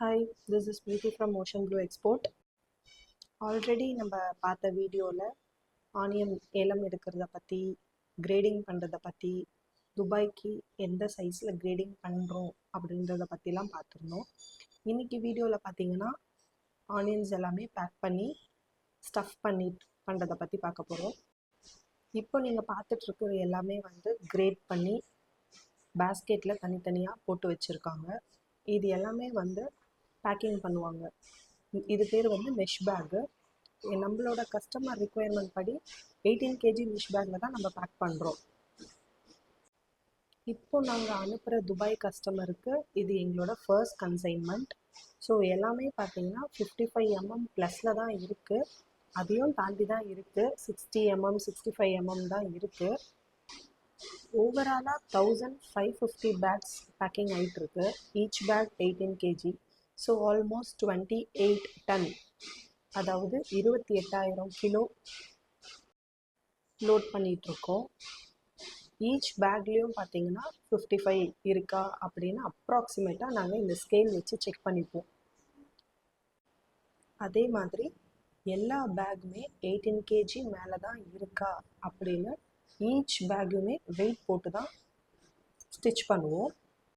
Hi, this is Preeti from Ocean Blue Export. Already நம்ம பார்த்த வீடியோவில் ஆனியன் ஏலம் எடுக்கிறத பற்றி, கிரேடிங் பண்ணுறத பற்றி, துபாய்க்கு எந்த சைஸில் கிரேடிங் பண்ணுறோம் அப்படின்றத பற்றிலாம் பார்த்துருந்தோம். இன்றைக்கி வீடியோவில் பார்த்தீங்கன்னா ஆனியன்ஸ் எல்லாமே பேக் பண்ணி ஸ்டஃப் பண்ணி பண்ணுறதை பற்றி பார்க்க போகிறோம். இப்போ நீங்கள் பார்த்துட்ருக்குற எல்லாமே கிரேட் பண்ணி பேஸ்கெட்டில் தனித்தனியாக போட்டு வச்சுருக்காங்க. இது எல்லாமே பேக்கிங் பண்ணுவாங்க. இது பேர் மெஷ் பேக்கு. நம்மளோட கஸ்டமர் ரிக்குயர்மெண்ட் படி 18 kg மெஷ் பேக்கில் தான் நம்ம பேக் பண்ணுறோம். இப்போ நாங்கள் அனுப்புகிற துபாய் கஸ்டமருக்கு இது எங்களோட ஃபர்ஸ்ட் கன்சைன்மெண்ட். ஸோ எல்லாமே பார்த்தீங்கன்னா 55 mm ப்ளஸில் தான் இருக்குது. அதையும் தாண்டி தான் இருக்குது. 60 mm 65 mm தான் இருக்குது. ஓவராலாக 1550 பேக்ஸ் பேக்கிங் ஆகிட்டுருக்கு. Each bag 18 kg. So almost 28 ton, அதாவது 28,000 கிலோ லோட் பண்ணிகிட்ருக்கோம். ஈச் பேக்லேயும் பார்த்தீங்கன்னா 55 இருக்கா அப்படின்னு அப்ராக்சிமேட்டாக நாங்கள் இந்த ஸ்கேல் வச்சு செக் பண்ணிப்போம். அதே மாதிரி எல்லா பேக்குமே 18 kg மேலே தான் இருக்கா அப்படின்னு ஈச் பேக்குமே வெயிட் போட்டு தான் ஸ்டிச் பண்ணுவோம்.